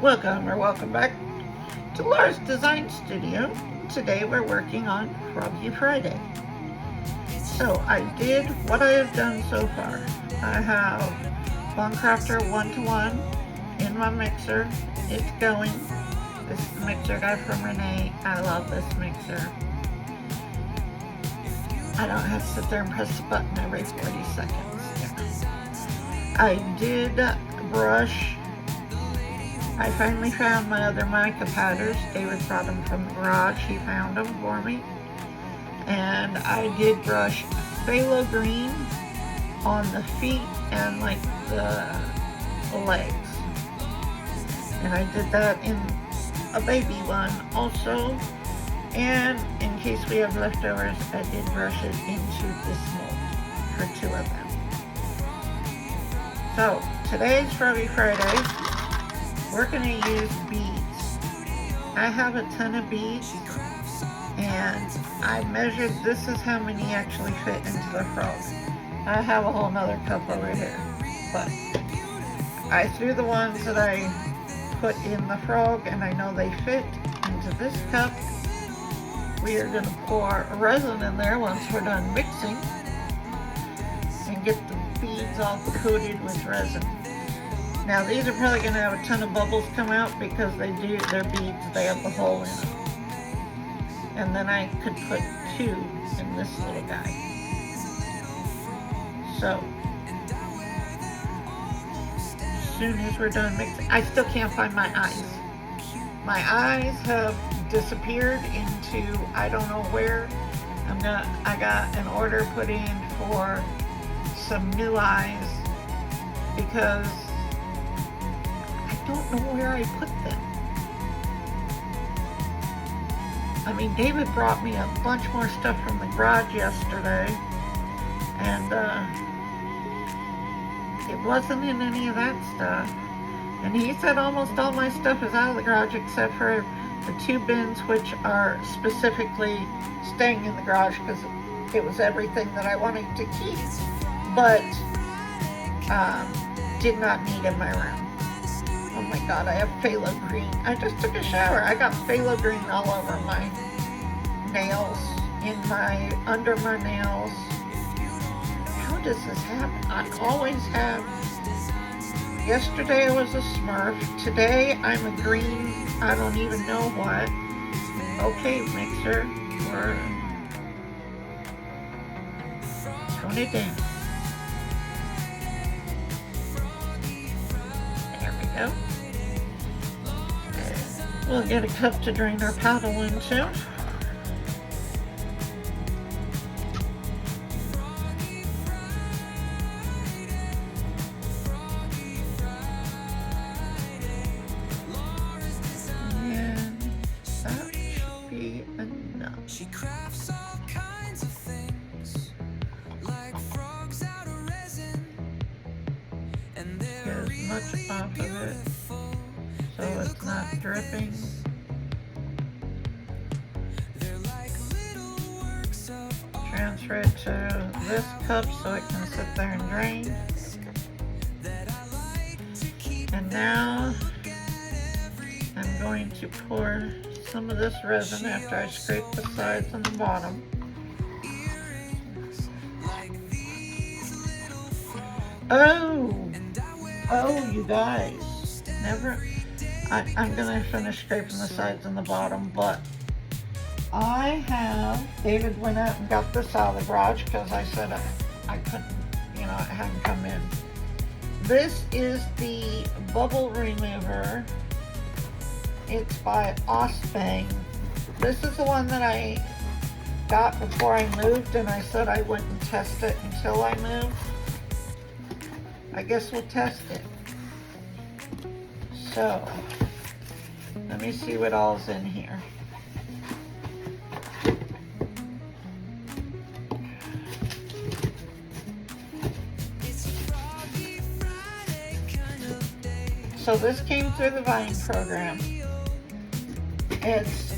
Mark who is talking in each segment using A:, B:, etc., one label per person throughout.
A: Welcome back to Laura's Design Studio. Today we're working on Froggy Friday. So I did what I have done so far. I have one Craftor 1-to-1 in my mixer. It's going. This is the mixer I got from Renee. I love this mixer. I don't have to sit there and press the button every 40 seconds. I did brush. I finally found my other mica powders. David brought them from the garage. He found them for me. And I did brush phthalo green on the feet and like the legs. And I did that in a baby one also. And in case we have leftovers, I did brush it into this mold for 2 of them. So today's Froggy Friday. We're going to use beads. I have a ton of beads and I measured, this is how many actually fit into the frog. I have a whole nother cup over here, but I threw the ones that I put in the frog and I know they fit into this cup. We are going to pour resin in there once we're done mixing and get the beads all coated with resin. Now these are probably going to have a ton of bubbles come out because they're beads, they have the hole in them. And then I could put 2 in this little guy. So, as soon as we're done mixing, I still can't find my eyes. My eyes have disappeared into, I don't know where. I got an order put in for some new eyes because I don't know where I put them. I mean, David brought me a bunch more stuff from the garage yesterday, and it wasn't in any of that stuff. And he said almost all my stuff is out of the garage except for the 2 bins, which are specifically staying in the garage because it was everything that I wanted to keep, but did not need in my room. Oh my god, I have phthalo green. I just took a shower. I got phthalo green all over my nails, under my nails. How does this happen? I always have. Yesterday I was a Smurf. Today I'm a green, I don't even know what. Okay, mixer, we're tone it down. There we go. We'll get a cup to drain our paddle into. And that should be enough. She crafts all kinds of things, like frogs out of resin, and get as much off of it so it's not dripping. Transfer it to this cup so it can sit there and drain. And now I'm going to pour some of this resin after I scrape the sides and the bottom. Oh, you guys, I'm gonna finish scraping the sides and the bottom, but David went out and got this out of the garage because I said I couldn't, it hadn't come in. This is the bubble remover. It's by Osbang. This is the one that I got before I moved and I said I wouldn't test it until I moved. I guess we'll test it. So, let me see what all's in here. So this came through the Vine program. It's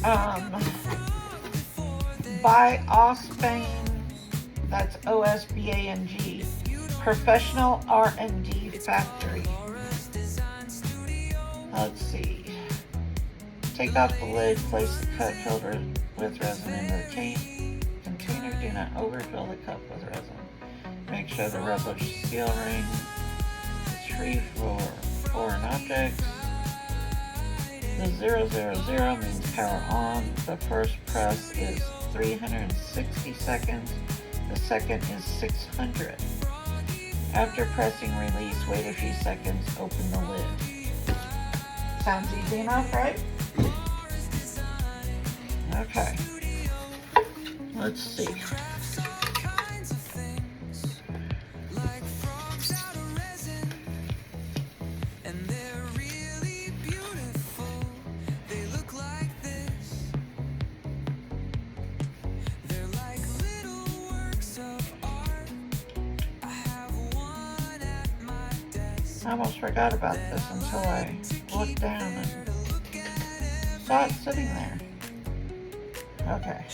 A: by Osbang, that's O-S-B-A-N-G, Professional R&D Factory. Let's see. Take off the lid, place the cup filter with resin in the container. Do not overfill the cup with resin. Make sure the rubber seal ring is free for foreign objects. The 000 means power on. The first press is 360 seconds. The second is 600. After pressing release, wait a few seconds, open the lid. Sounds easy enough, right? Okay. Let's see. I almost forgot about this until I looked down and saw it sitting there. Okay.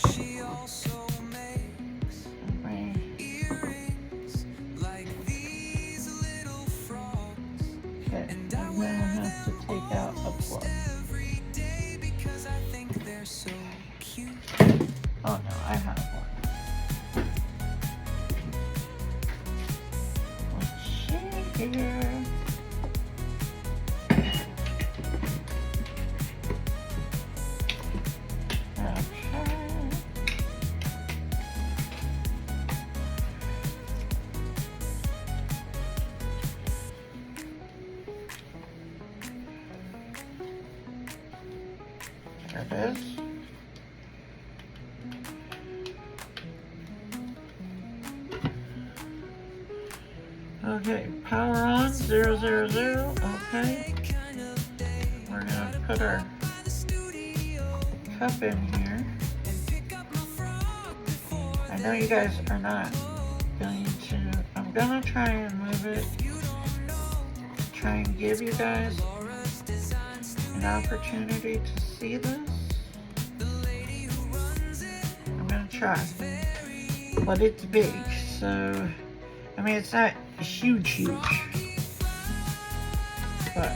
A: Okay, I'm gonna have to take out a plug. Oh no, I have one. Let's see here. There it is. Okay, power on, 000, okay. We're gonna put our cup in here. I know you guys are not going to, I'm gonna try and move it, try and give you guys an opportunity to see this. I'm gonna try, but it's big, so I mean it's not huge, but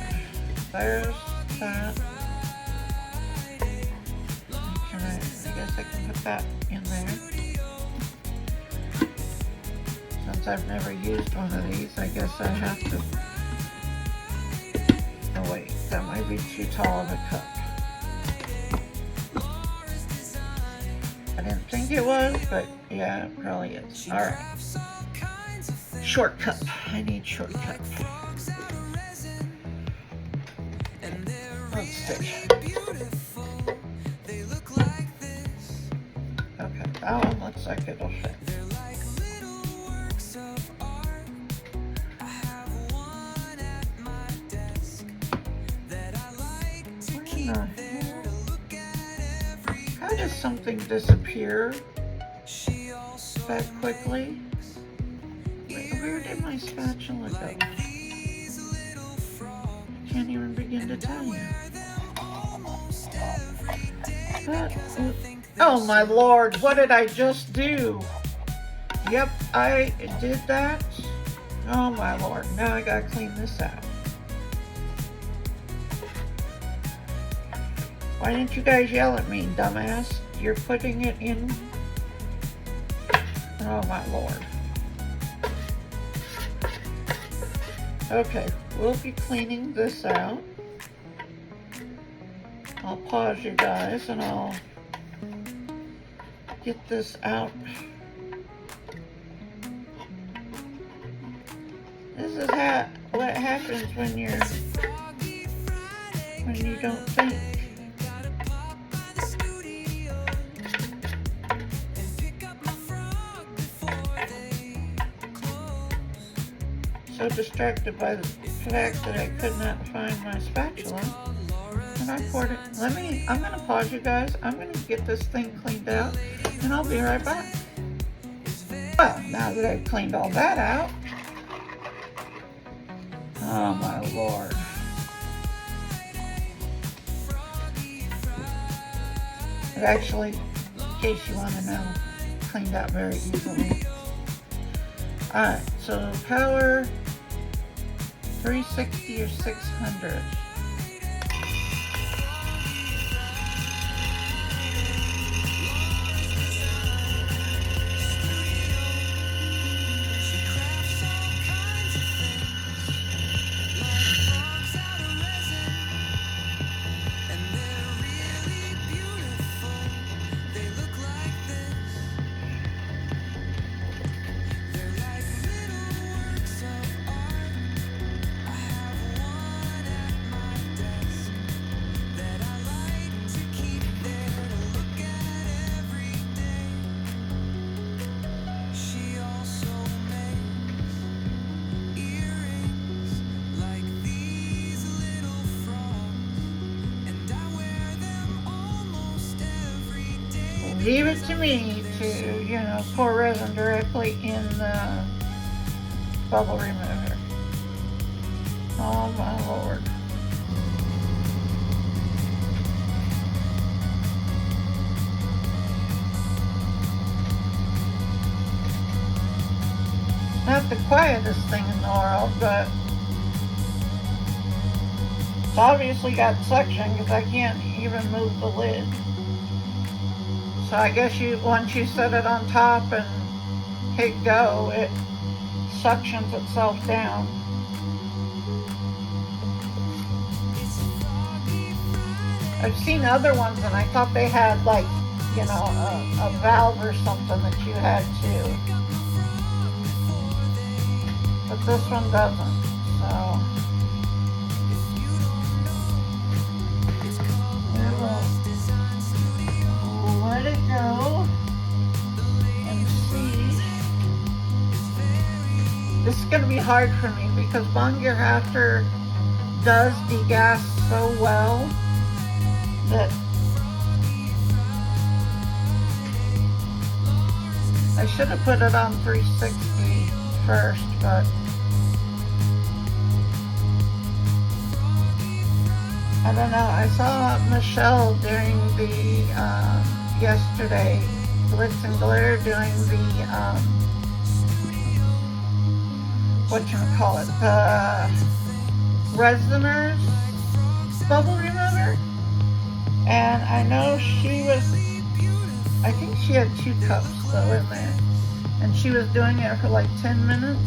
A: there's that. I guess I can put that in there. Since I've never used one of these, I guess I have to. Oh wait, that might be too tall of a cup. I didn't think it was, but yeah, it probably is. All right. Short cup. I need short cup. Let's see. Okay, that one looks like it'll fit. How does something disappear that quickly? Where did my spatula go? I can't even begin to tell you. Oh my lord, what did I just do? Yep, I did that. Oh my lord, now I gotta clean this out. Why didn't you guys yell at me, dumbass? You're putting it in. Oh my lord. Okay, we'll be cleaning this out. I'll pause you guys and I'll get this out. This is what happens when you don't think. So distracted by the fact that I could not find my spatula, and I poured it. I'm gonna pause you guys. I'm gonna get this thing cleaned out, and I'll be right back. Well, now that I've cleaned all that out, oh my lord. It actually, in case you want to know, cleaned out very easily. Alright, so power 360 or 600. leave it to me to, you know, pour resin directly in the bubble remover. Oh my Lord. Not the quietest thing in the world, but it's obviously got suction because I can't even move the lid. So I guess once you set it on top and hit go, it suctions itself down. I've seen other ones and I thought they had, like, you know, a valve or something that you had to. But this one doesn't, so we'll let it go and see. This is going to be hard for me because Bond Gear Craftor does degas so well that I should have put it on 360 first, but I don't know. I saw Michelle during the yesterday Glitz and Glitter doing the whatchamacallit, the Resiners bubble remover, and I know she was, I think she had 2 cups though in there, and she was doing it for like 10 minutes.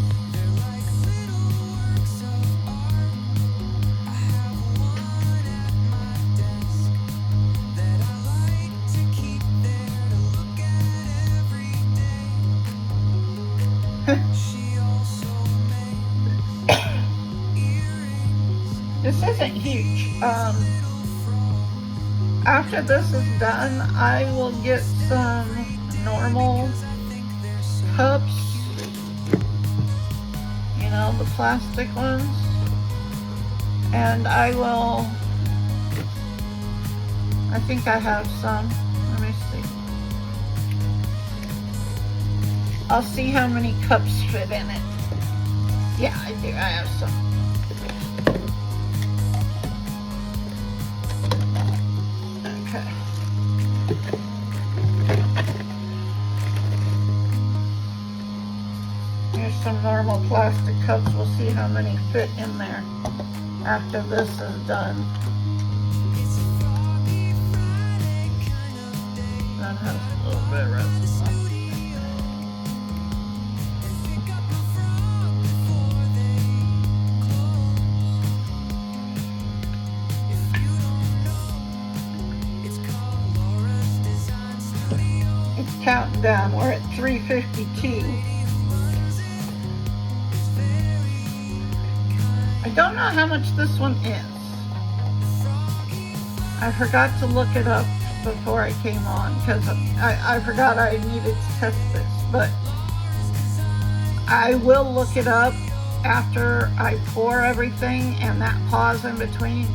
A: This isn't huge. After this is done, I will get some normal cups, you know, the plastic ones, and I think I have some. Let me see. I'll see how many cups fit in it. Yeah, I do. I have some. Okay. Here's some normal plastic cups. We'll see how many fit in there after this is done. That has a little bit of resin. Counting down, we're at 352. I don't know how much this one is. I forgot to look it up before I came on because I forgot I needed to test this, but I will look it up after I pour everything and that pause in between.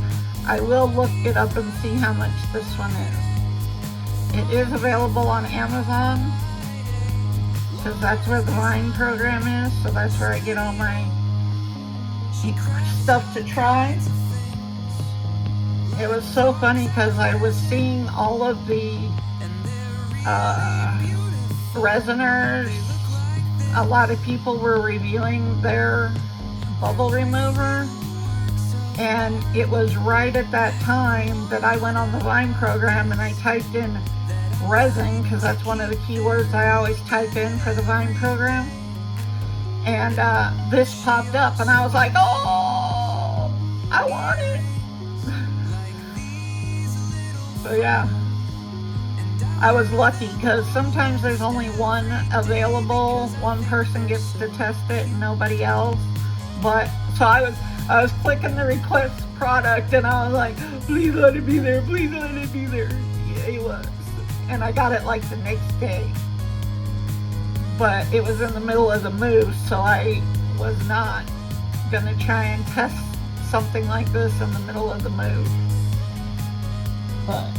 A: I will look it up and see how much this one is. It is available on Amazon, because that's where the Vine program is, so that's where I get all my stuff to try. It was so funny because I was seeing all of the resiners. A lot of people were reviewing their bubble remover, and it was right at that time that I went on the Vine program and I typed in resin, because that's one of the keywords I always type in for the Vine program, and this popped up and I was like, oh, I want it. So yeah, I was lucky because sometimes there's only one available, one person gets to test it and nobody else. But so I was clicking the request product and I was like, please let it be there, please let it be there. Yeah, it was. And I got it like the next day, but it was in the middle of the move, so I was not gonna try and test something like this in the middle of the move. But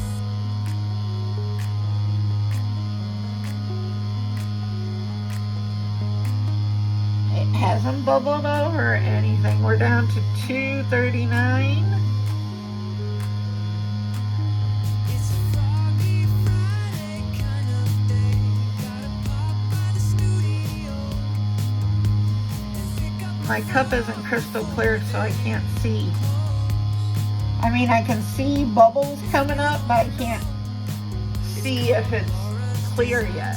A: bubbled over or anything. We're down to 239. My cup isn't crystal clear, so I can't see. I mean, I can see bubbles coming up, but I can't see if it's clear yet.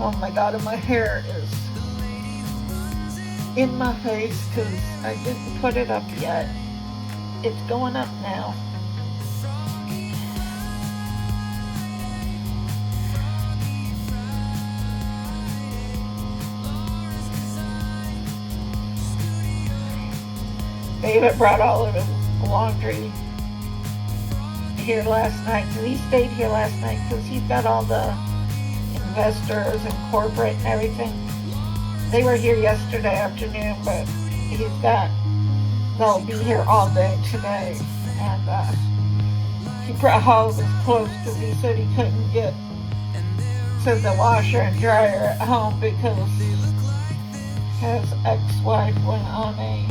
A: Oh my god, and my hair is in my face because I didn't put it up yet. It's going up now. David brought all of his laundry here last night. He stayed here last night because he's got all the investors and corporate and everything. They were here yesterday afternoon, but they'll be here all day today. And he brought all of his clothes because he said he couldn't get to the washer and dryer at home because his ex-wife went on a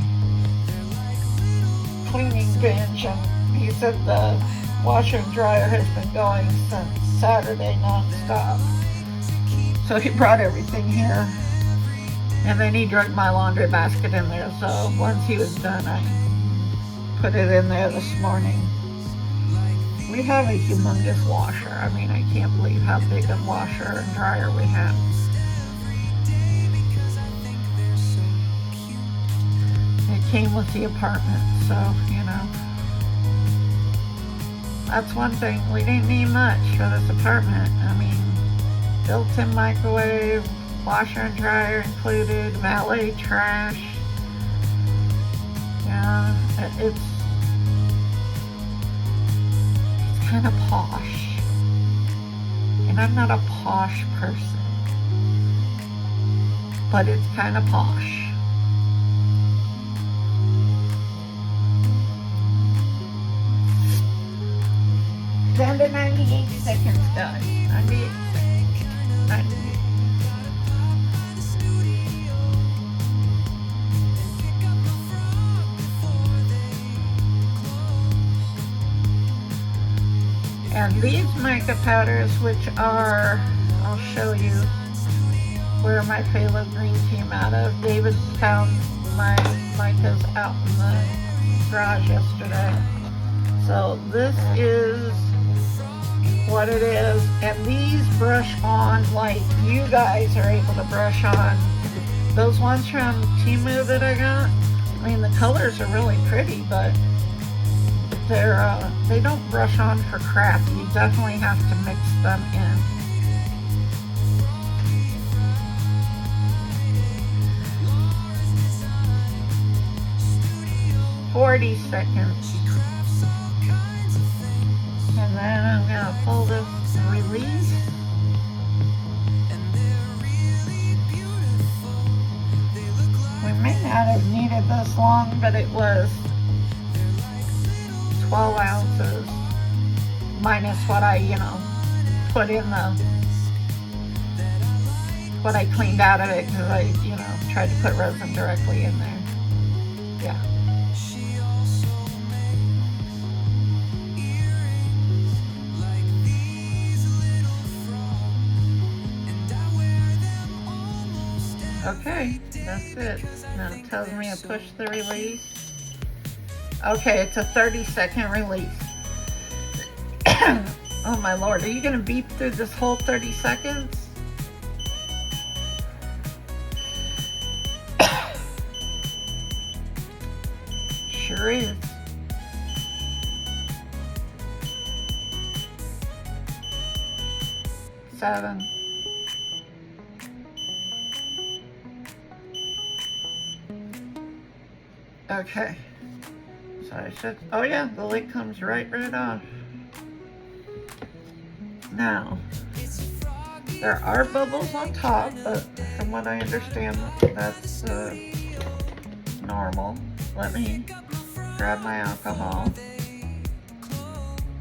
A: cleaning binge, and he said the washer and dryer has been going since Saturday non-stop. So he brought everything here, and then he dragged my laundry basket in there, so once he was done I put it in there this morning. We have a humongous washer. I mean, I can't believe how big a washer and dryer we have. It came with the apartment, so, you know. That's one thing. We didn't need much for this apartment. I mean, built-in microwave, washer and dryer included, valet trash. Yeah, it's kind of posh. And I'm not a posh person, but it's kind of posh. Down to 98 seconds, guys. 98 seconds. 98. And these mica powders, which are, I'll show you where my phthalo green came out of. David found my micas out in the garage yesterday. So this is what it is, and these brush on like you guys are able to brush on. Those ones from Temu that I got, I mean, the colors are really pretty, but they don't brush on for crap. You definitely have to mix them in. "40 seconds. And then I'm gonna pull this release. We may not have needed this long, but it was 12 ounces minus what I, put in what I cleaned out of it, because I, tried to put resin directly in there. Yeah. Okay, that's it. Now it tells me to push the release. Okay, it's a 30-second release. Oh my lord, are you gonna beep through this whole 30 seconds? Sure is. Seven. Okay, so I should, oh yeah, the lid comes right off. Now, there are bubbles on top, but from what I understand, that's normal. Let me grab my alcohol.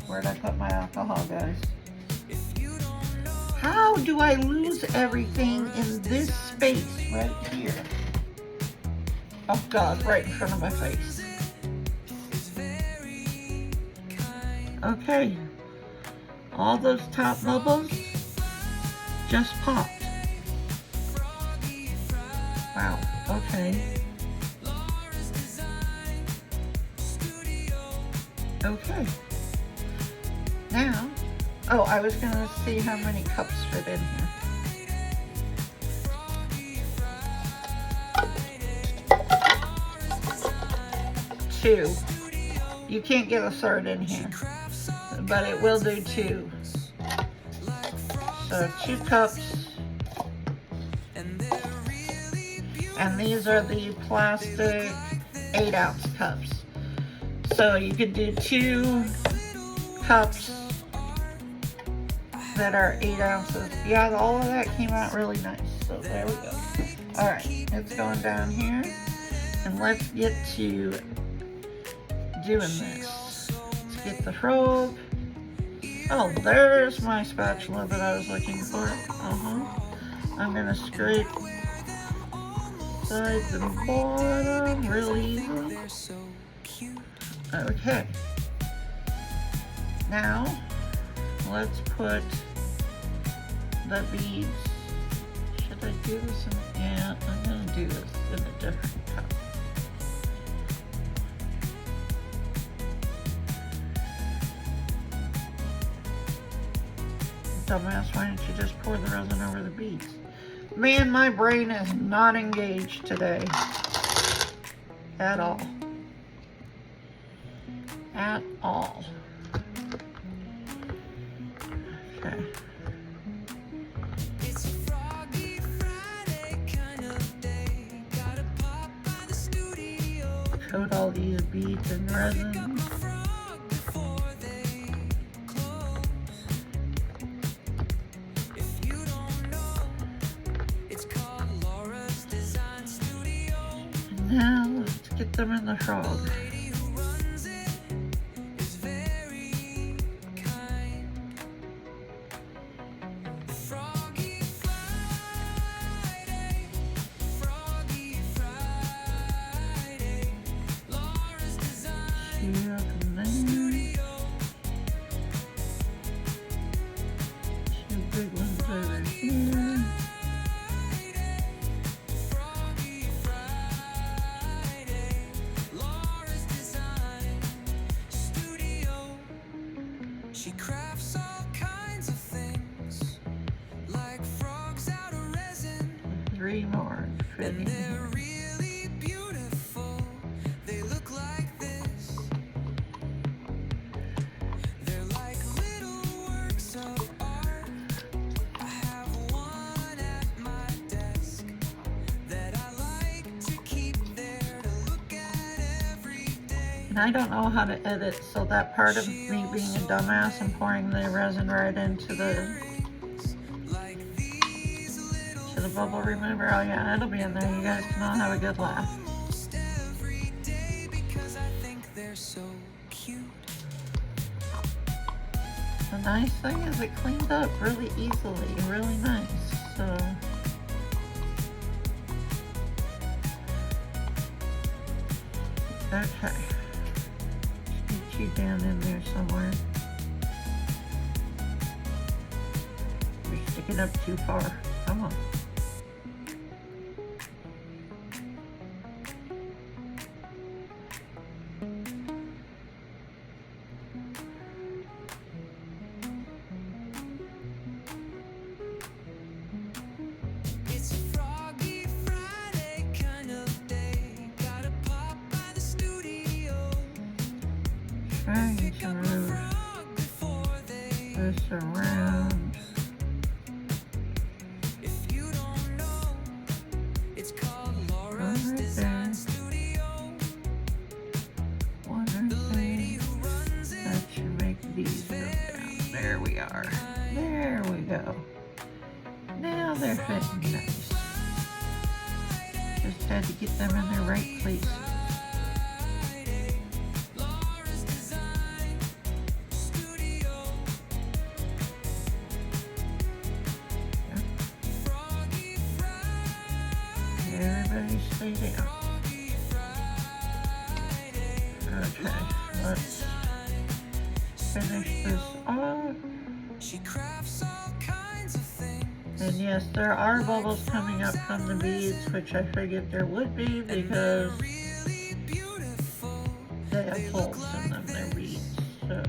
A: Where'd I put my alcohol, guys? How do I lose everything in this space right here? Oh God, right in front of my face. Okay, all those top bubbles just popped. Wow, okay. Okay. Now, oh, I was gonna see how many cups fit in here. Two. You can't get a third in here, but it will do two. So 2 cups. And these are the plastic 8-ounce cups. So you could do 2 cups that are 8 ounces. Yeah, all of that came out really nice. So there we go. All right, it's going down here. And let's get to doing this. Let's get the frog. Oh, there's my spatula that I was looking for. I'm gonna scrape sides and bottom really easily. Okay. Now, let's put the beads. Should I do this in, yeah, I'm gonna do this in a different cup. Dumbass, why don't you just pour the resin over the beads? Man, my brain is not engaged today. At all. At all. Okay. It's a Froggy Friday kind of day. Gotta pop by the studio. Coat all these beads in resin. Now let's get them in the frog. Froggy Friday, Froggy Friday, Laura's Design Studio. 2 big ones over here. She crafts all kinds of things, like frogs out of resin. 3 more fitting. And they're really beautiful. They look like this. They're like little works of art. I have one at my desk that I like to keep there to look at every day. And I don't know how to edit, so that part of me being a dumbass and pouring the resin right into the bubble remover. Oh yeah, it'll be in there. You guys can all have a good laugh. The nice thing is it cleaned up really easily, really nice. So okay. Get you down in there somewhere. You're sticking up too far. Come on. It's a Froggy Friday kind of day. Gotta pop by the studio. Trying to move this around. If you don't know, it's called Laura's Design Studio. One thing that should make these go down. There we are. There we go. Now they're fitting nice. Just had to get them in their right places. Everybody stay down. finish this off. And yes, there are bubbles coming up from the beads, which I figured there would be because they have holes in them, they're beads. So.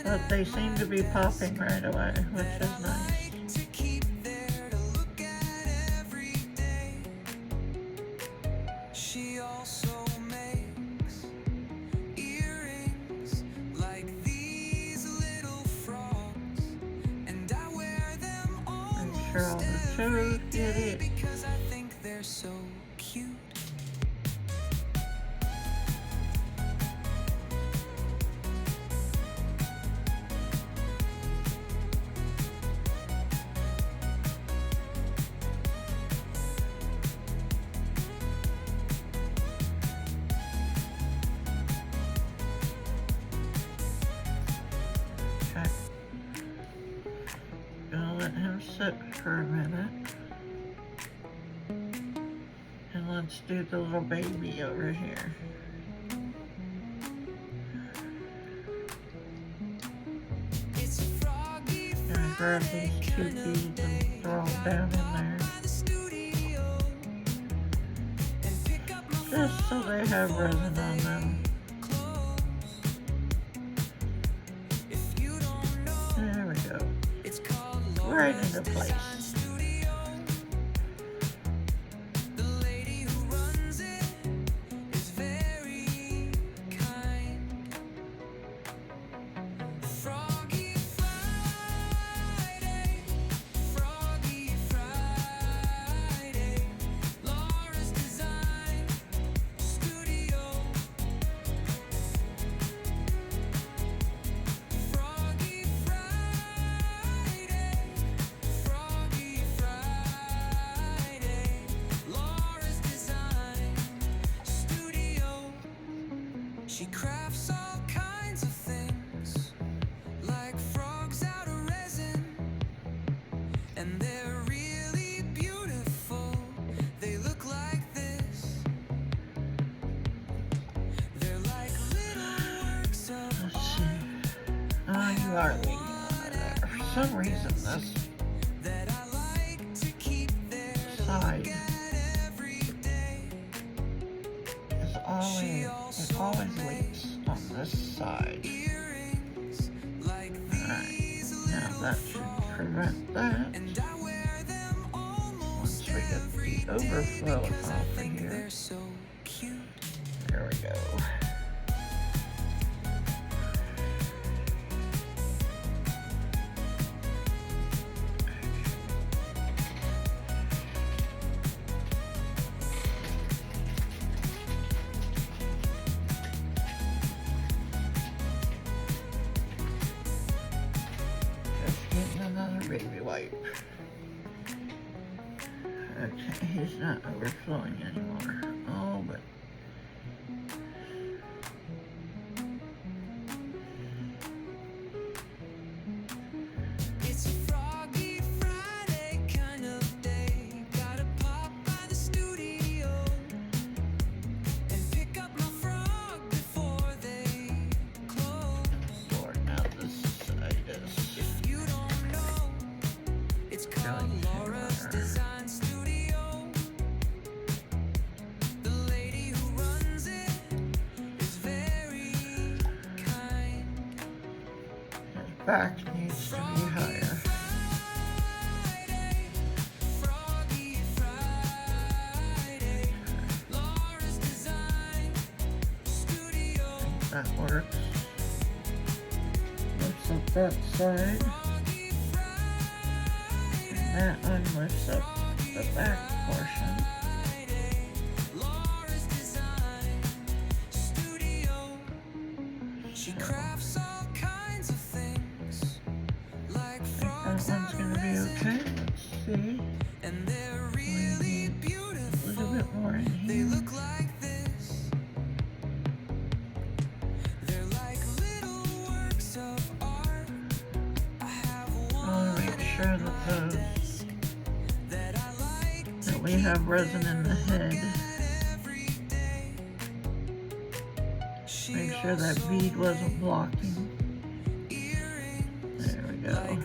A: But they seem to be popping right away, which is nice. Sure all the toes get it.
B: Because I think they're so cute.
A: Okay. Gonna let him sit for a minute. And let's do the little baby over here.
B: It's Froggy
A: Gonna grab these two beads and throw them down in there. Just so they have resin on them. There we go. Right into place.
B: Froggy Friday, Froggy Friday, Laura's Design Studio. Froggy Friday, Froggy Friday, Laura's Design Studio. She crafts all kinds of things, like frogs out of resin, and they're really beautiful. They look like this. They're like little works of
A: Let's see. Oh, you are leaning on there. For some reason, this
B: that I like to keep there to
A: side
B: look at every day.
A: is always, it always leaks on this side.
B: Earrings like
A: Alright,
B: these
A: now
B: little
A: that should prevent that.
B: and I wear them
A: Once
B: almost
A: we get
B: every
A: the
B: day
A: overflow
B: because I
A: off of
B: think
A: here.
B: they're so cute.
A: There we go. Just getting another baby wipe. Okay, he's not overflowing anymore. Oh, but
B: It's a Froggy Friday kind of day. Gotta pop by the studio and pick up my frog before they close.
A: Lord, now this side is
B: If you don't know, it's called
A: Really
B: Laura's
A: similar.
B: Design Studio. The lady who runs it is very kind.
A: his back needs to be higher.
B: Friday, Froggy Friday, Laura's Design Studio.
A: That works. Lifts up that side,
B: Froggy Friday,
A: and that one lifts up the back portion.
B: Laura's Design Studio. She crafts all kinds of things, like
A: I think
B: frogs
A: that
B: out
A: one's
B: of
A: gonna be
B: resin,
A: okay. Let's see.
B: and they're
A: We
B: really
A: need a
B: beautiful.
A: little bit more in
B: They
A: here.
B: look like this. They're like little works of art. I have
A: I
B: one
A: want to make sure that
B: that I like to
A: we have resin in the head.
B: get
A: Make sure that bead wasn't blocking. There we go.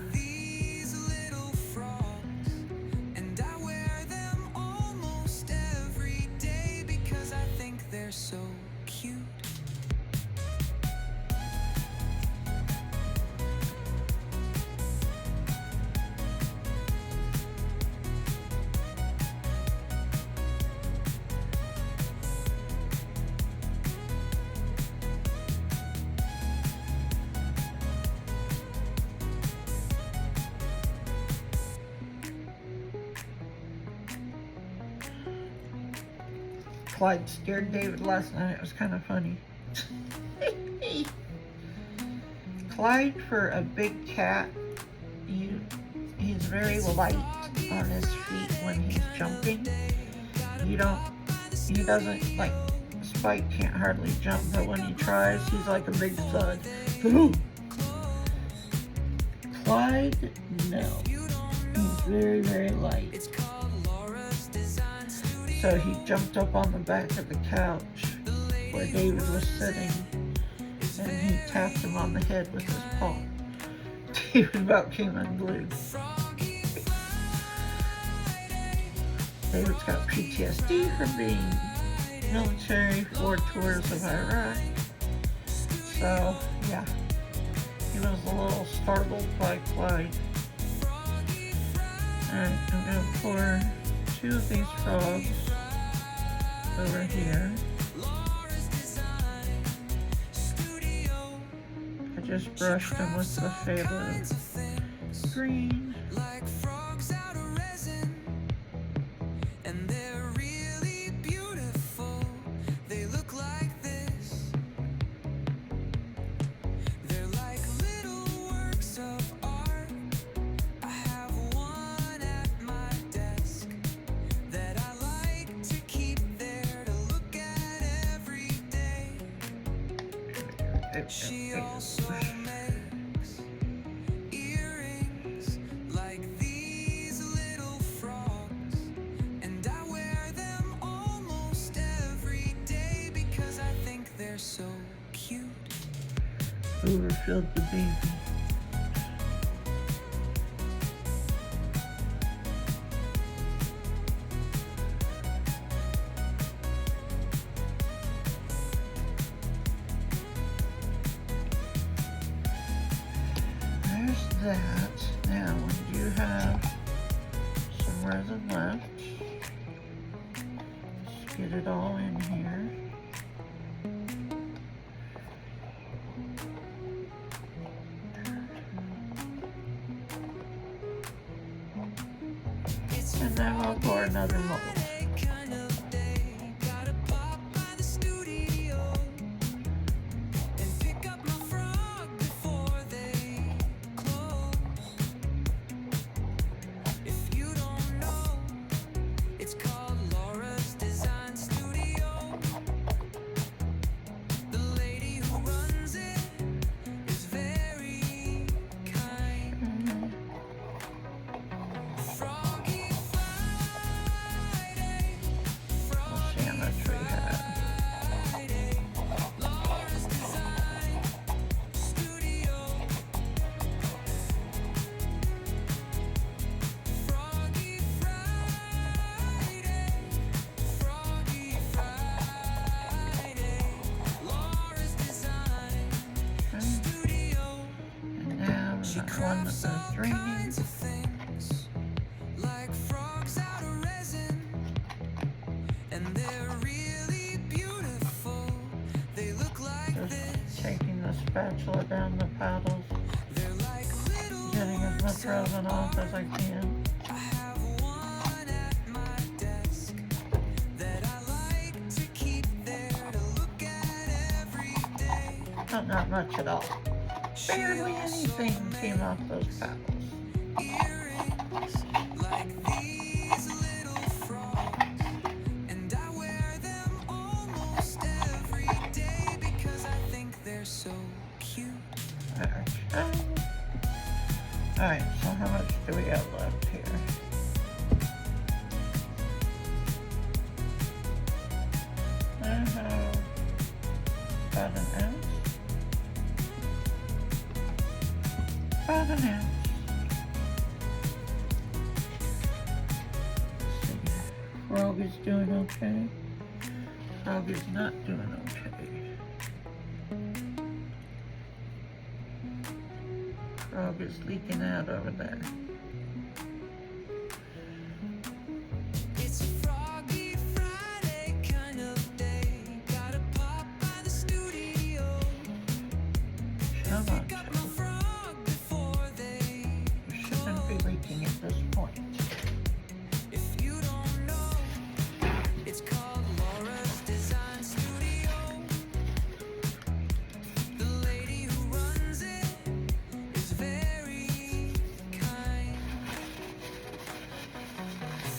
B: And I wear them almost every day because I think they're so cute.
A: Clyde scared David last night. It was kind of funny. Clyde, for a big cat, he's very light on his feet when he's jumping. He doesn't, like, Spike can't hardly jump, but when he tries, he's like a big thud. Clyde, no. He's very, very light. So he jumped up on the back of the couch where David was sitting, and he tapped him on the head with his paw. David about came unglued. David's got PTSD from being military for tours of Iraq. So, yeah, he was a little startled by Clyde. Alright, I'm going to pour 2 of these frogs over here. I just brushed them with the Phthalo green.
B: Like frogs out of resin, and they're really beautiful. They look like this. They're like little works of art. I have one at my desk that I like to keep there to look at every day. She also makes earrings like these little frogs, and I wear them almost every day because I think they're so cute.
A: Overfilled the baby. There's that. Now, when you have some resin left, just get it all in here. And then we'll pour another mold.
B: Kind of day, gotta pop by the studio and pick up my frog before they close. If you don't know, it's called Laura's Design Studio. The lady who runs it is very kind. Froggy Friday,
A: We'll see how much we have.
B: Friday, Laura's Design Studio. Froggy Friday, Froggy Friday, Laura's Design Studio.
A: And now
B: She
A: that one
B: crafts
A: that
B: all
A: was draining.
B: kinds of things, like frogs out of resin, and they're really beautiful. They look like
A: Just
B: this.
A: taking the spatula down the paddles,
B: They're like little
A: getting as much
B: works of
A: resin off as I can.
B: I have one at my desk that I like to keep there to look at every day.
A: Not much at all. Barely anything came off those paddles.
B: Earrings like these little frogs, and I wear them almost every day because I think they're so cute.
A: Alright, so how much do we have left here? I have about an ounce. About an ounce. Frog is doing okay. Frog is not doing okay. Frog is leaking out over there.
B: It's a Froggy Friday kind of day. Gotta pop by the studio
A: Come
B: and
A: on,
B: pick up my
A: Joe.
B: frog before they
A: You shouldn't be leaking at this point.
B: If you don't know, it's called Laura's Design Studio. The lady who runs it is very kind.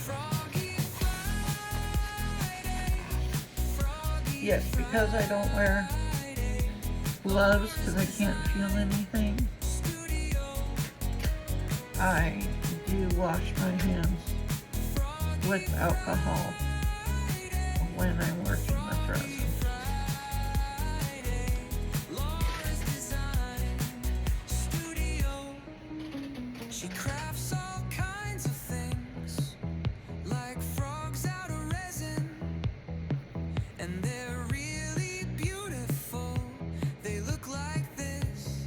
B: Froggy Friday, Froggy
A: Yes, because I don't wear gloves because I can't feel anything,
B: Studio,
A: I do wash my hands with alcohol when I'm working with resin.
B: Laura's Design Studio. She crafts all kinds of things, like frogs out of resin, and they're really beautiful. They look like this.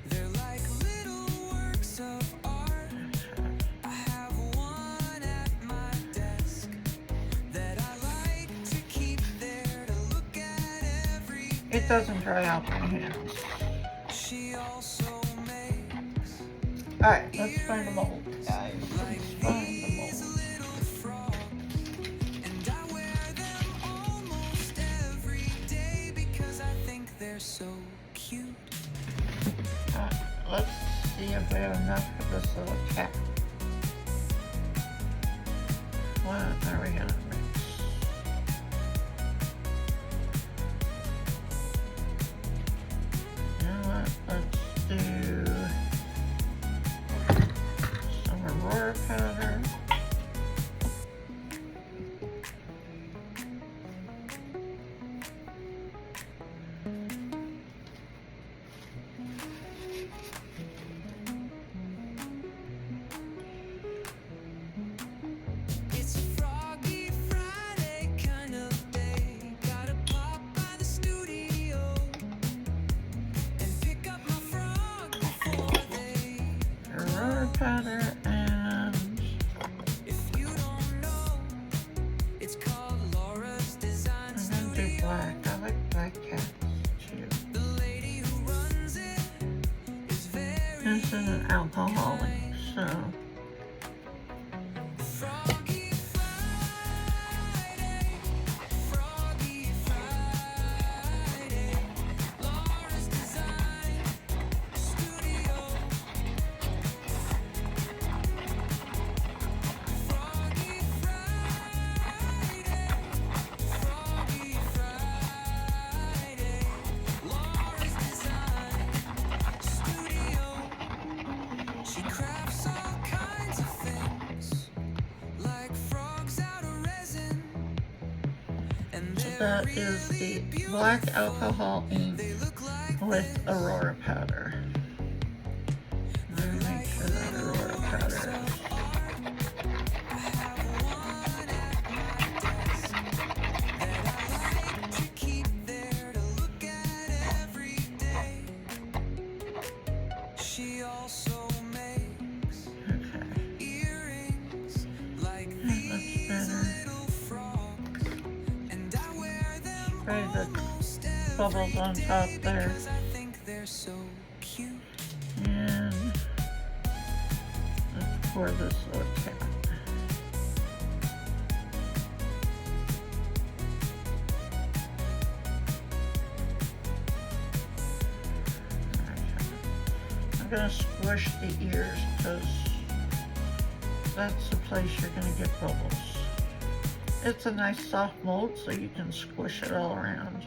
B: They're like little works of art. I have one at my desk that I like to keep there to look at every day.
A: It doesn't dry out my hands.
B: She also makes
A: Alright, let's find the mold, guys.
B: like
A: Let's find the
B: these
A: mold.
B: little frogs, and I wear them almost every day because I think they're so cute.
A: Let's see if we have enough for this little cat. What are we gonna mix? You know what? Let's do some Aurora powder.
B: It's a Froggy Friday kind of day. Gotta pop by the studio and pick up my frog before they.
A: Aurora powder and
B: If you don't know, it's called Laura's Design
A: I'm gonna do
B: Studio.
A: black. I like black cats too.
B: The lady who runs it is very
A: This is an alcoholic, so
B: Froggy Friday, Froggy Friday, Laura's Design Studio. Froggy Friday, Froggy Friday, Laura's Design Studio. She crafts all kinds of things, like frogs out of resin, and
A: so
B: they're
A: that is the black alcohol ink
B: they look like
A: with Aurora powder. Let me make sure that Aurora powder is.
B: I have one at my desk that I like to keep there to look at every day. She also makes
A: Okay.
B: earrings like
A: Yeah, that's
B: these
A: better.
B: little frogs, and I wear them
A: Spray the
B: almost
A: bubbles on
B: every
A: top
B: day
A: there.
B: because I think they're so cute.
A: And let's pour this little cat. I'm gonna squish the ears because that's the place you're gonna get bubbles. It's a nice soft mold so you can squish it all around.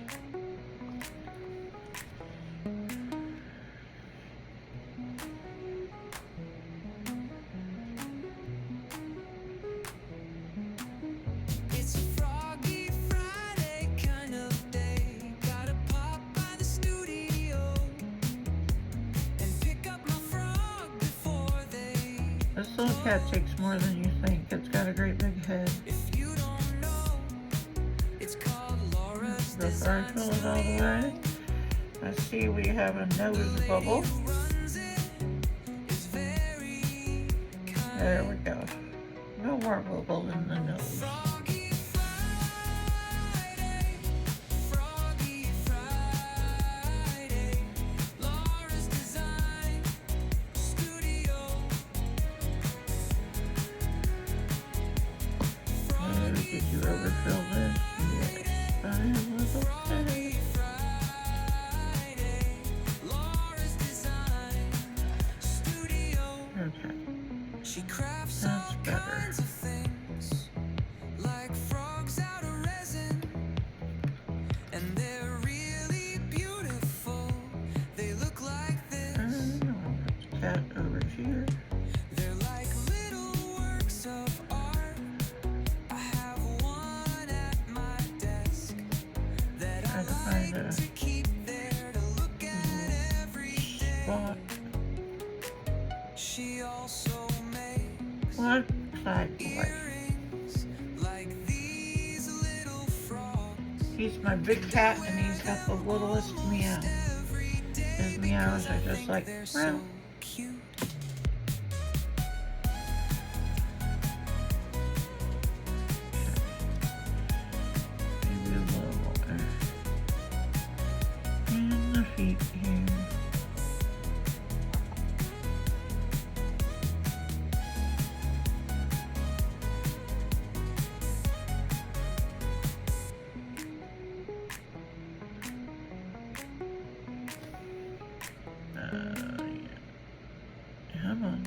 B: It's a Froggy Friday kind of
A: This little cat takes more than you think. It's got a great big head. Before I fill it all the way, let's see, we have a nose bubble. There we go. No more bubble in the nose.
B: Froggy Friday, Laura's Design Studio.
A: Did you overfill this? Yes, I was okay.
B: Friday, Laura's Design Studio.
A: Okay,
B: She crafts
A: that's
B: all
A: better.
B: kinds of things, like frogs out of resin, and they're really beautiful. They look like this.
A: Cat over here.
B: They're like little works of art. I have one at my desk that I
A: Try to find
B: like
A: a
B: to keep there to look at every day.
A: spot.
B: She also makes
A: What side boy?
B: earrings like these little frogs.
A: He's my big cat, and he's got the littlest meow.
B: Every day
A: His meows are just like,
B: they're
A: well,
B: so cute.
A: maybe a little more. And the feet here. Yeah. Come on.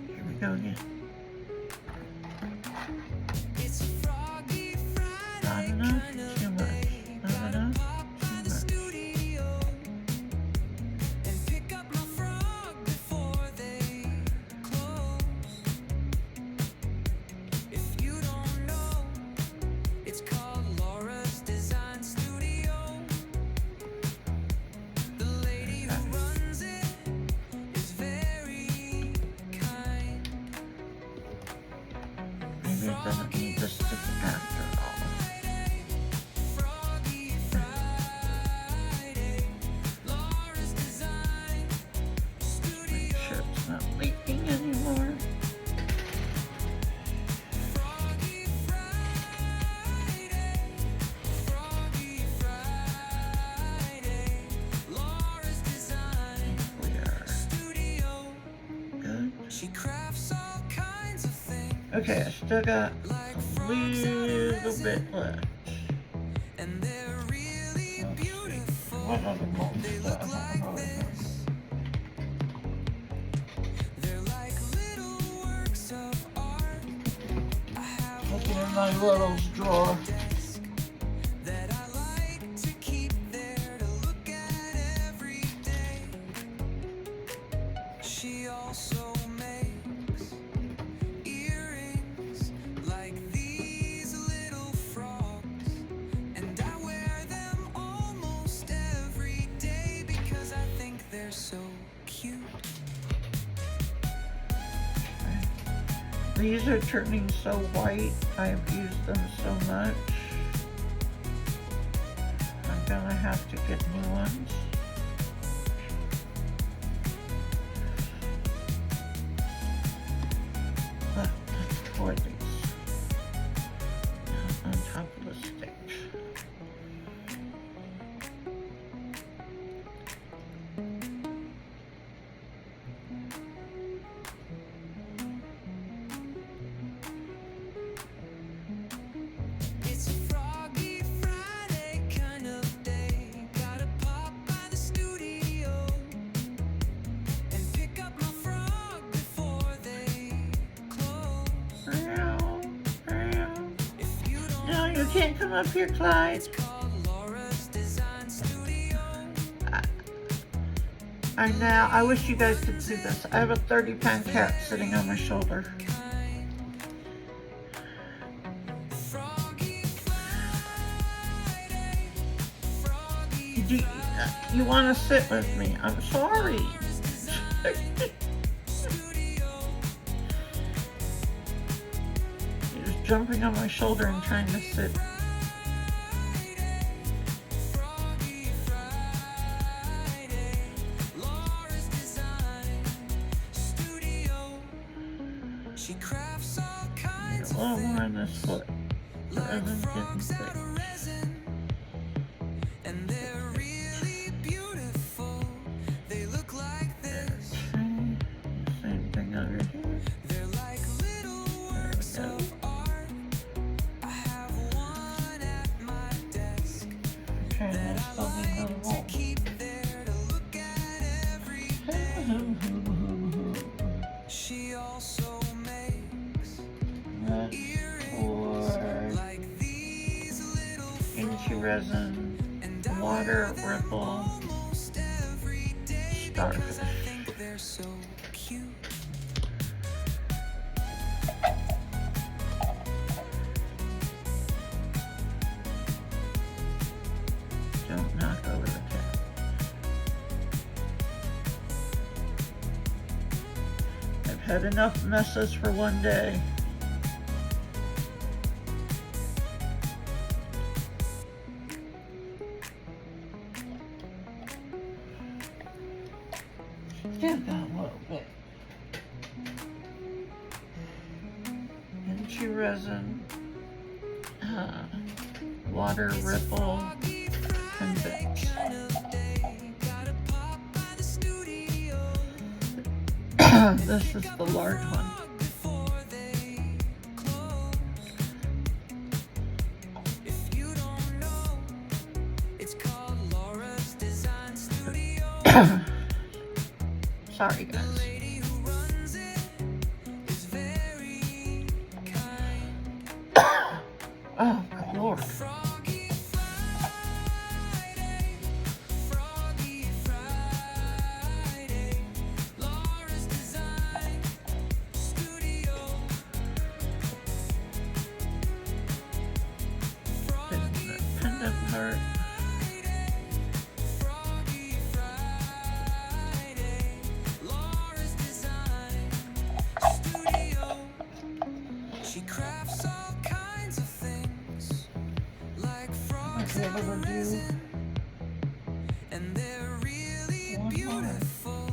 A: Here we go again.
B: It's Froggy
A: Not
B: Friday
A: enough,
B: kind of
A: too much.
B: day.
A: Not
B: Gotta
A: enough,
B: pop by
A: too
B: the
A: much.
B: studio and pick up my frog before they close. If you don't know, it's called Laura's Design Studio. The lady who runs it is very kind.
A: Maybe it doesn't need to stick after all.
B: Froggy Friday, Laura's Design
A: Make
B: Studio.
A: sure it's not leaking anymore.
B: Froggy Friday, Froggy Friday, Laura's Design
A: We are
B: Studio.
A: good.
B: She crafts all kinds of things,
A: Okay, I still got
B: like
A: a
B: frogs out of
A: little
B: resin,
A: bit left.
B: and they're really
A: Let's see.
B: beautiful.
A: What other molds
B: They
A: do I
B: look
A: have?
B: like this. They're like little works of art. I have
A: Looking in my little drawer.
B: desk that I like to keep there to look at every day. She also makes earrings like these little frogs, and I wear them almost every day because I think they're so cute.
A: These are turning so white. I have used them so much. I'm gonna have to get new ones. Let's pour these on top of the stick.
B: It's Froggy Friday kind of day. Gotta pop by the studio and pick up my frog before they close.
A: Meow, meow.
B: If you don't
A: No, you can't come up here, Clyde.
B: It's called Laura's Design Studio.
A: I wish you guys could see this. I have a 30-pound cat sitting on my shoulder.
B: Froggy Friday, Froggy
A: You want to sit with me? I'm sorry. He was jumping on my shoulder and trying to sit.
B: Froggy Friday, Laura's Design Studio. She crafts all kinds
A: A
B: of
A: little more on this foot. The
B: like
A: resin's
B: frogs
A: getting
B: out
A: thick.
B: of resin, and they're really beautiful. They look like this.
A: Okay. Same thing over here.
B: They're like little works
A: There we
B: of art. I have one at my desk
A: Okay,
B: that
A: let's
B: I
A: still need
B: like
A: another
B: to
A: wall.
B: keep there to look at every day. She also makes
A: That's for
B: like these little
A: Into Resin,
B: and I
A: Water Ripple,
B: almost every day because I
A: Starfish.
B: think they're so cute.
A: Don't knock over the cap. I've had enough messes for one day. Still got a little bit. Into Resin, Water Ripple, Convex. This is the large one. Sorry, guys. Oh, my Lord.
B: Froggy Friday, Froggy Friday, Laura's Design Studio. Froggy
A: Pendant part.
B: Froggy Friday, Laura's Design Studio. She crafts all kinds of things like frogs
A: Might be able
B: out
A: to
B: of
A: do
B: resin, and they're really
A: one more.
B: beautiful.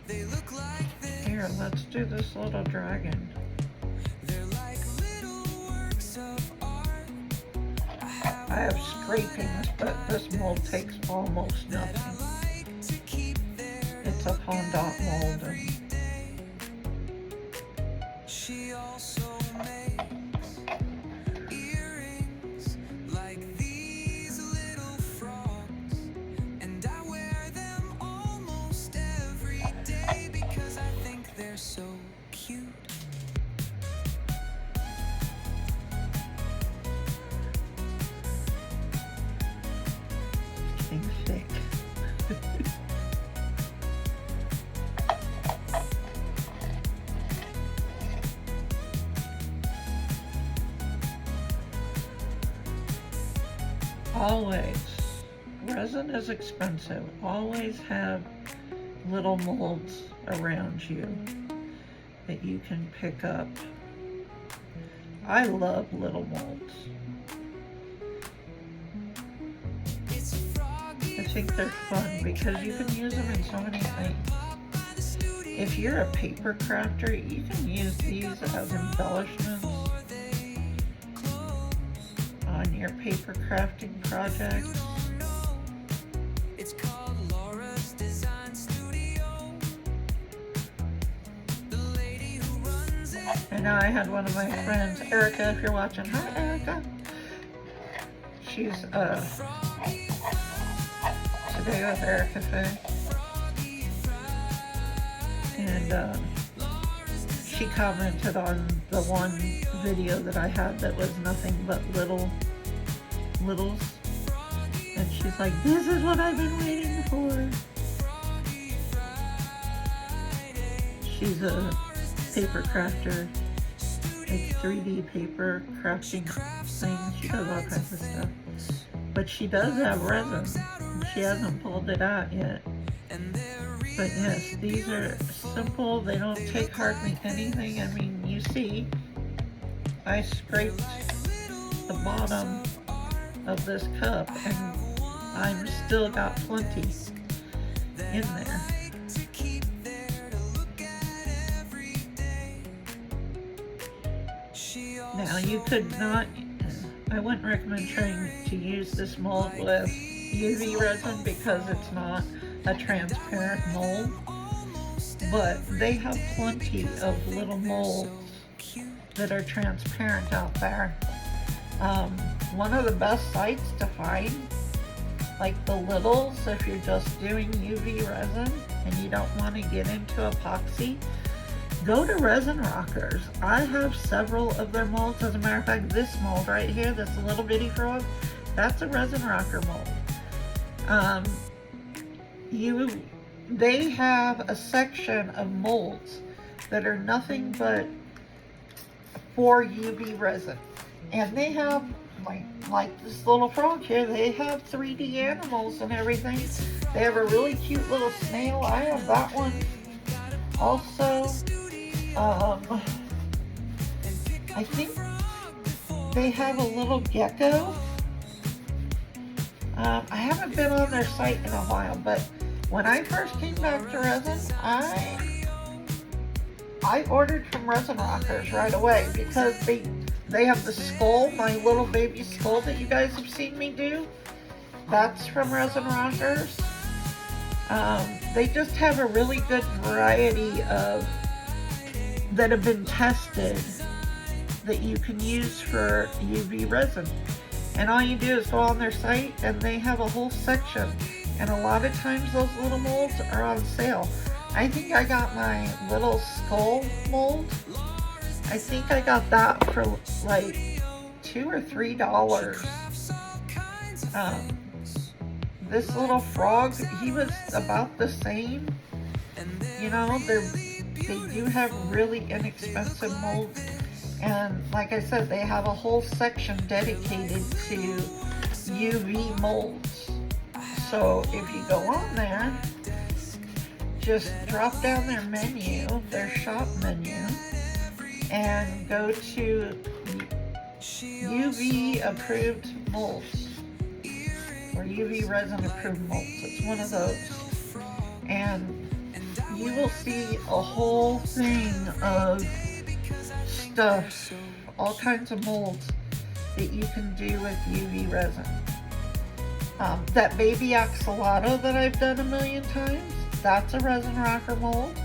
B: They look like this.
A: Here, let's do this little dragon.
B: They're like little works of art.
A: I have scrapings, but this mold takes almost
B: that I
A: nothing.
B: like to keep there to
A: It's a
B: look
A: Pondot
B: at
A: mold.
B: every
A: And
B: day. She also makes earrings like these little frogs, and I wear them almost every day because I think they're so cute.
A: getting thick. Always, resin is expensive. Always have little molds around you that you can pick up. I love little molds.
B: It's Froggy
A: I think they're fun because you can use them in so many things.
B: by the studio.
A: If you're a paper crafter, you can use these as embellishments on your paper crafting projects.
B: It's called Laura's Design Studio. The lady who runs it.
A: And now I had one of my friends, Erica, if you're watching. Hi, Erica. She's Today with Erica Faye. And she commented on the one video that I had that was nothing but littles. And she's like, this is what I've been waiting for. She's a paper crafter, like 3D paper crafting things. She does all kinds of stuff. But she does have resin. She hasn't pulled it out yet.
B: And they're
A: But yes, these are simple. They don't take hardly anything. I mean, you see, I scraped the bottom of this cup and I'm still got plenty in there. Now you could not, I wouldn't recommend trying to use this mold with UV resin because it's not a transparent mold, but they have plenty of little molds that are transparent out there. One of the best sites to find, like the littles, if you're just doing UV resin and you don't want to get into epoxy, go to Resin Rockers. I have several of their molds. As a matter of fact, this mold right here, this little bitty frog, that's a Resin Rocker mold. They have a section of molds that are nothing but for UV resin, and they have like this little frog here. They have 3D animals and everything. They have a really cute little snail. I have that one also. I think they have a little gecko. I haven't been on their site in a while, but when I first came back to resin, I ordered from Resin Rockers right away because they have the skull, my little baby skull that you guys have seen me do. That's from Resin Rockers. They just have a really good variety of that have been tested that you can use for UV resin. And all you do is go on their site and they have a whole section. And a lot of times those little molds are on sale. I think I got my little skull mold. I think I got that for like $2 or $3. This little frog, he was about the same. You know, they do have really inexpensive molds. And like I said, they have a whole section dedicated to UV molds. So if you go on there, just drop down their menu, their shop menu, and go to UV approved molds or UV resin approved molds. It's one of those. And you will see a whole thing of stuff, all kinds of molds that you can do with UV resin. That baby axolotl that I've done a million times, that's a Resin Rocker mold.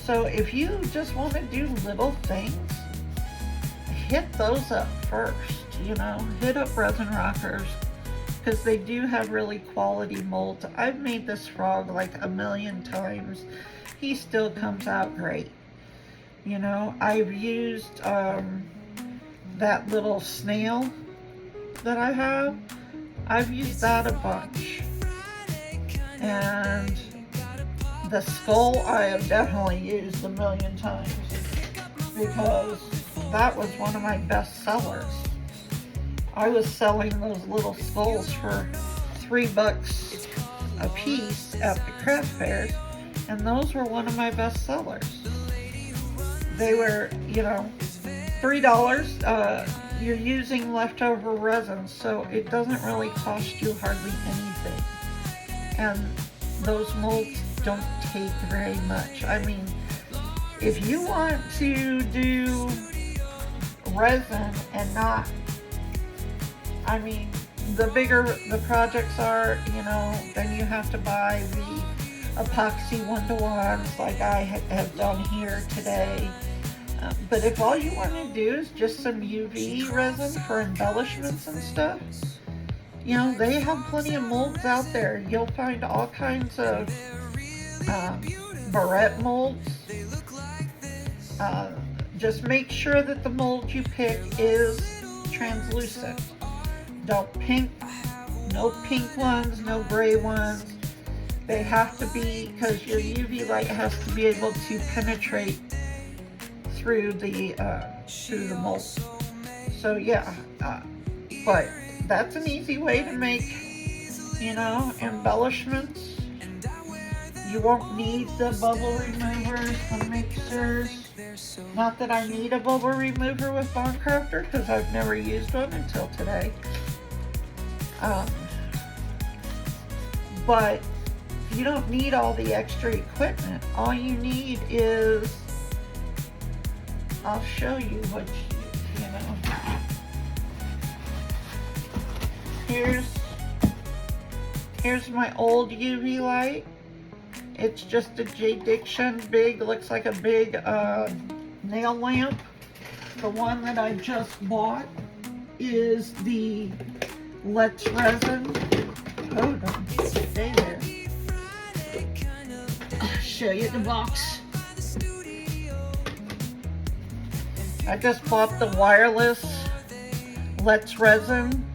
A: So if you just want to do little things, hit those up first, you know, hit up Resin Rockers because they do have really quality molds. I've made this frog like a million times. He still comes out great. You know, I've used that little snail that I have. I've used that a bunch. And the skull I have definitely used a million times because that was one of my best sellers. I was selling those little skulls for $3 a piece at the craft fairs, and those were one of my best sellers. They were, you know, $3. You're using leftover resin, so it doesn't really cost you hardly anything. And those molds don't take very much. I mean, if you want to do resin and not, I mean, the bigger the projects are, you know, then you have to buy the epoxy 1-to-1s like I have done here today. But if all you want to do is just some UV resin for embellishments and stuff, you know, they have plenty of molds out there. You'll find all kinds of barrette molds. Just make sure that the mold you pick is translucent. No pink ones, no gray ones. They have to be, because your UV light has to be able to penetrate through the mold. So yeah, but that's an easy way to make you know, embellishments. You won't need the bubble removers, the mixers. Not that I need a bubble remover with Bond Craftor because I've never used one until today. But you don't need all the extra equipment. All you need is, I'll show you what you know. Here's my old UV light. It's just a J-Diction big, looks like a big nail lamp. The one that I just bought is the Let's Resin. Hold on, stay there. I'll show you the box. I just bought the wireless Let's Resin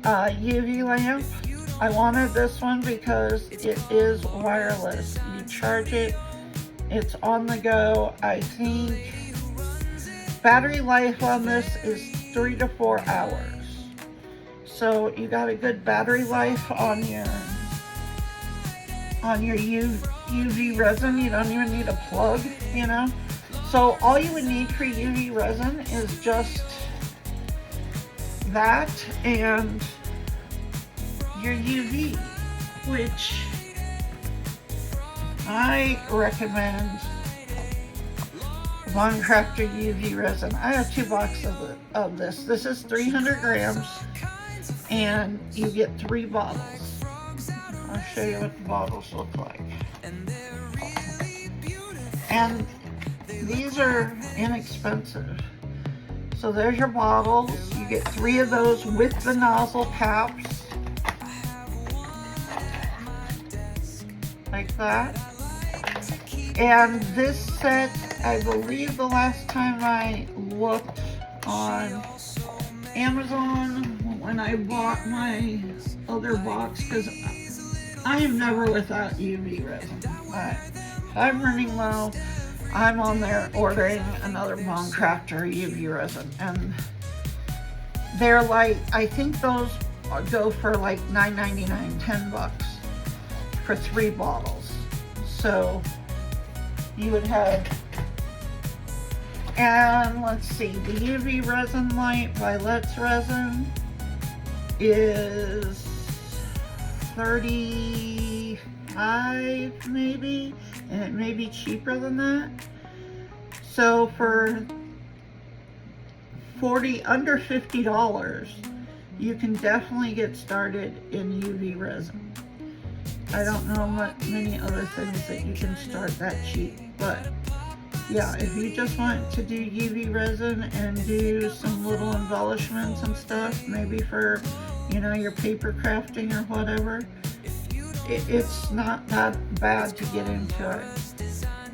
A: UV lamp. I wanted this one because it is wireless. You charge it, it's on the go. I think battery life on this is 3 to 4 hours. So you got a good battery life on your UV resin. You don't even need a plug, you know. So all you would need for UV resin is just that and your UV, which I recommend Bond Craftor UV resin. I have 2 boxes of this. This is 300 grams and you get 3 bottles. I'll show you what the bottles look like. And these are inexpensive. So there's your bottles. You get 3 of those with the nozzle caps. Like that. And this set, I believe the last time I looked on Amazon when I bought my other box, because I am never without UV resin. If I'm running low, I'm on there ordering another Bond Craftor UV resin, and they're like, I think those go for like $9.99, $10 for 3 bottles. So you would have, and let's see, the UV resin light by Let's Resin is $35 maybe, and it may be cheaper than that. So for under $50, you can definitely get started in UV resin. I don't know many other things that you can start that cheap, but yeah, if you just want to do UV resin and do some little embellishments and stuff, maybe for, you know, your paper crafting or whatever, it's not that bad to get into it.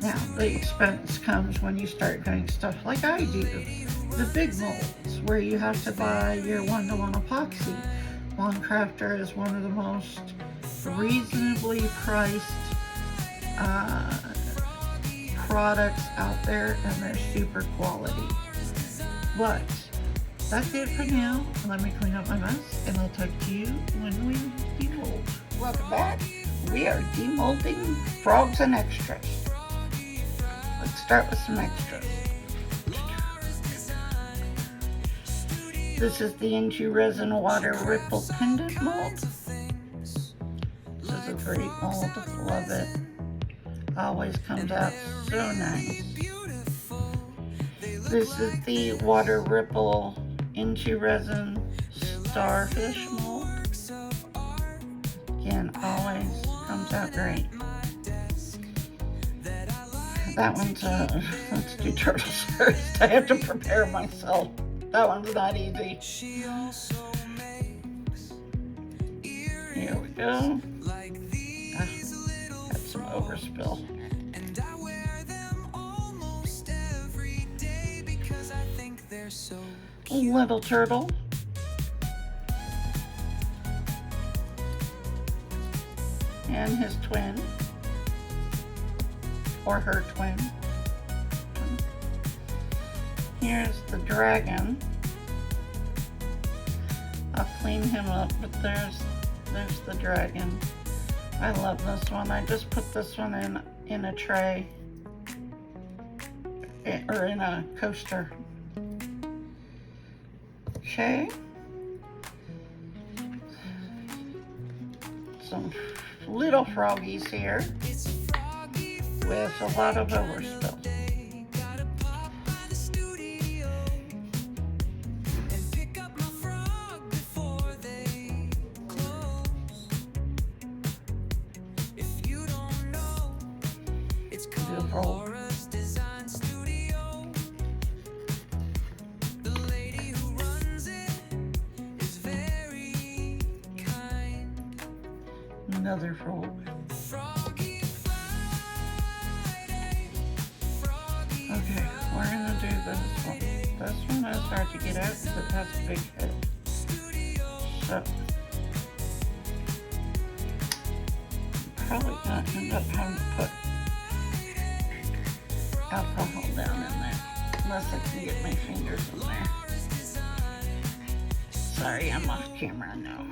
A: Now, the expense comes when you start doing stuff like I do, the big molds, where you have to buy your 1-to-1 epoxy. Bond Craftor is one of the most reasonably priced products out there, and they're super quality. But that's it for now. Let me clean up my mess, and I'll talk to you when we demold. Welcome back. We are demolding frogs and extras. Let's start with some extras. This is the INTORESIN Water Ripple Pendant Mold. This is a great mold. Love it. Always comes out so nice. This is the Water Ripple INTORESIN Starfish Mold. Again, always comes out great. That one's, let's do turtles first. I have to prepare myself. That one's not easy. Here we go. Got some overspill. Little turtle. And his twin. Or her twin. Here's the dragon. I'll clean him up, but there's There's the dragon. I love this one. I just put this one in a tray or in a coaster. Okay. Some little froggies here with a lot of overspill. Beautiful. Another frog.
B: Froggy Friday,
A: Okay, we're gonna do this one. This one is hard to get out because it has a big head. So, I'm probably gonna end up having to put alcohol down in there, unless I can get my fingers in there. Sorry, I'm off camera now.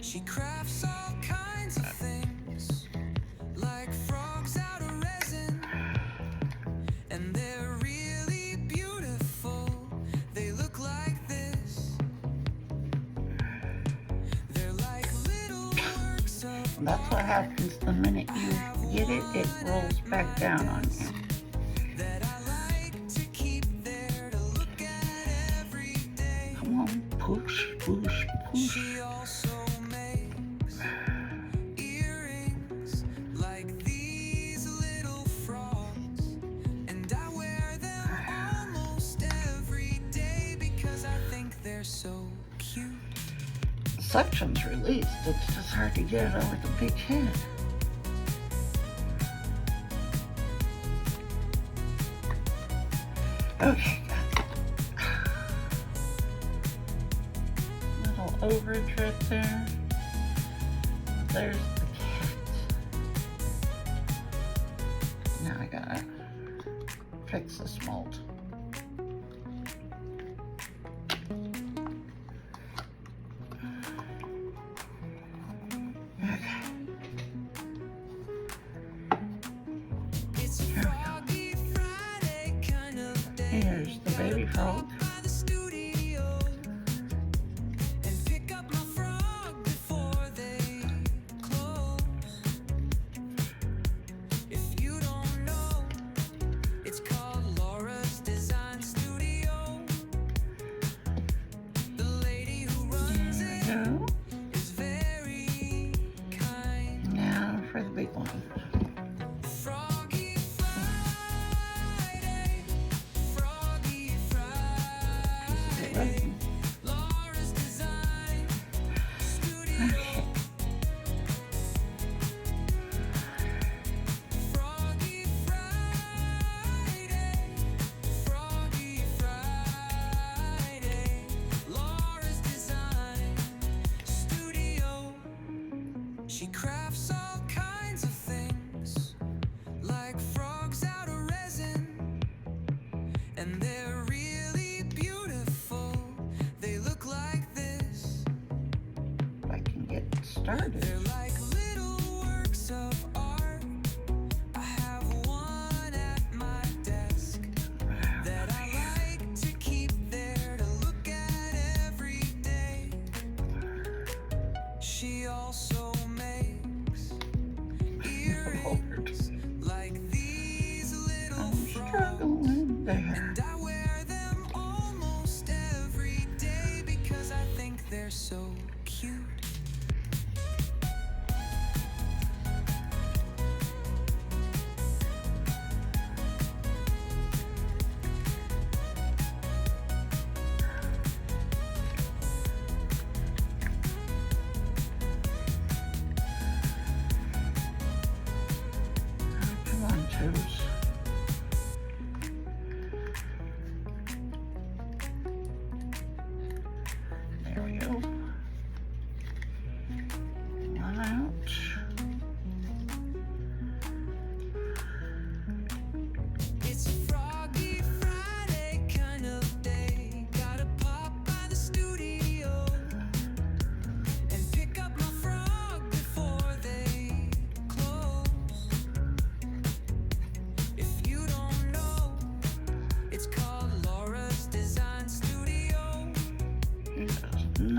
B: she crafts all kinds of things, like frogs out of resin, and they're really beautiful. They look like this. They're like little works of
A: That's what happens the minute you get it, it rolls back down on you.
B: that I like to keep there to look at every day.
A: Come on, push, push, push.
B: She also makes earrings like these little frogs, and I wear them almost every day because I think they're so cute.
A: Suction's released, it's just hard to get it over the big head. Okay, little overage right there. There's the cat. Now I gotta fix this mold. Okay.
B: It's Froggy Friday kind of day.
A: Here's the baby frog.
B: By the studio and pick up my frog before they close. If you don't know, it's called Laura's Design Studio. The lady who runs
A: There
B: it
A: we go.
B: is very kind.
A: Now for the big one.
B: Froggy Friday, Froggy Friday.
A: Resin.
B: Laura's Design Studio.
A: Okay.
B: Froggy Friday, Froggy Friday. Laura's Design Studio. She crafts all kinds of things, like frogs out of resin, and they're really beautiful. They look like this.
A: If I can get started.
B: They're like little works of art. I have one at my desk that I like to keep there to look at every day. She also makes earrings like these little
A: I'm
B: frogs,
A: struggling there.
B: and I wear them almost every day because I think they're so cute.
A: Come on, toes. There we go.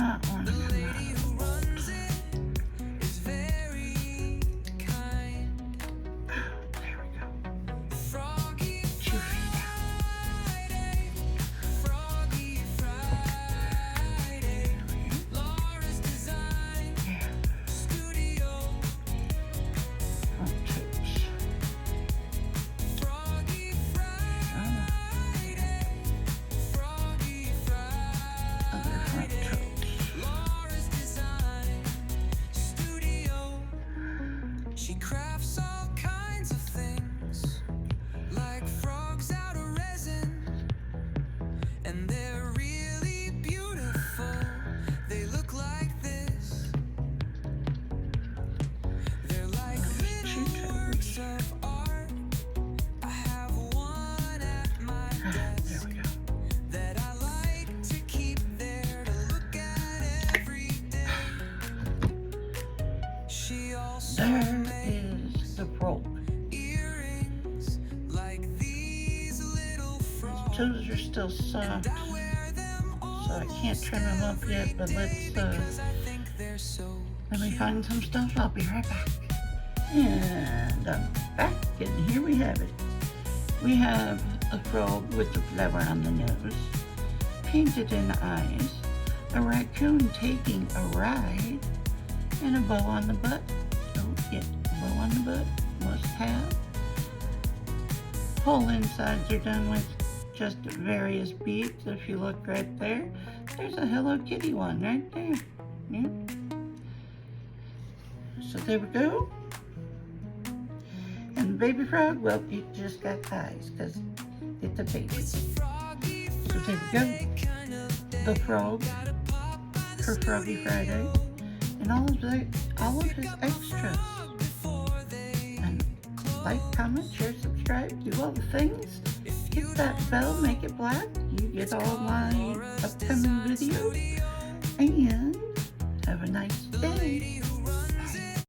A: not want to come out of the mold.
B: is very kind.
A: There we go.
B: Froggy
A: 2 feet out.
B: Friday, Froggy Friday, Laura's Design
A: Yeah.
B: Studio.
A: Front toes.
B: Froggy Friday, Froggy
A: Other front
B: Friday,
A: toes.
B: Laura's Design Studio. She crafts all kinds of things, like frogs out of resin, and they're really beautiful. They look like this. They're like little works of art. I have one at my
A: There
B: desk
A: we go.
B: that I like to keep there to look at every day. She also
A: There
B: makes
A: is the rope.
B: earrings like these little frogs.
A: Toes are still soft,
B: I wear them
A: so I can't trim them up yet, but
B: because I think they're so
A: let me find some stuff. I'll be right back. And I'm back, and here we have it. We have a frog with the flower on the nose, painted in eyes, a raccoon taking a ride, and a bow on the butt. Oh, yeah, bow on the butt, must have. Whole insides are done with just various beads. If you look right there, there's a Hello Kitty one right there. Yeah. So there we go. And the baby frog, well, it just got eyes because it's a baby. So there we go. The frog for Froggy Friday, and all of his extras. And like, comment, share, subscribe, do all the things. Hit that bell, make it black. You get all my upcoming videos. And have a nice day.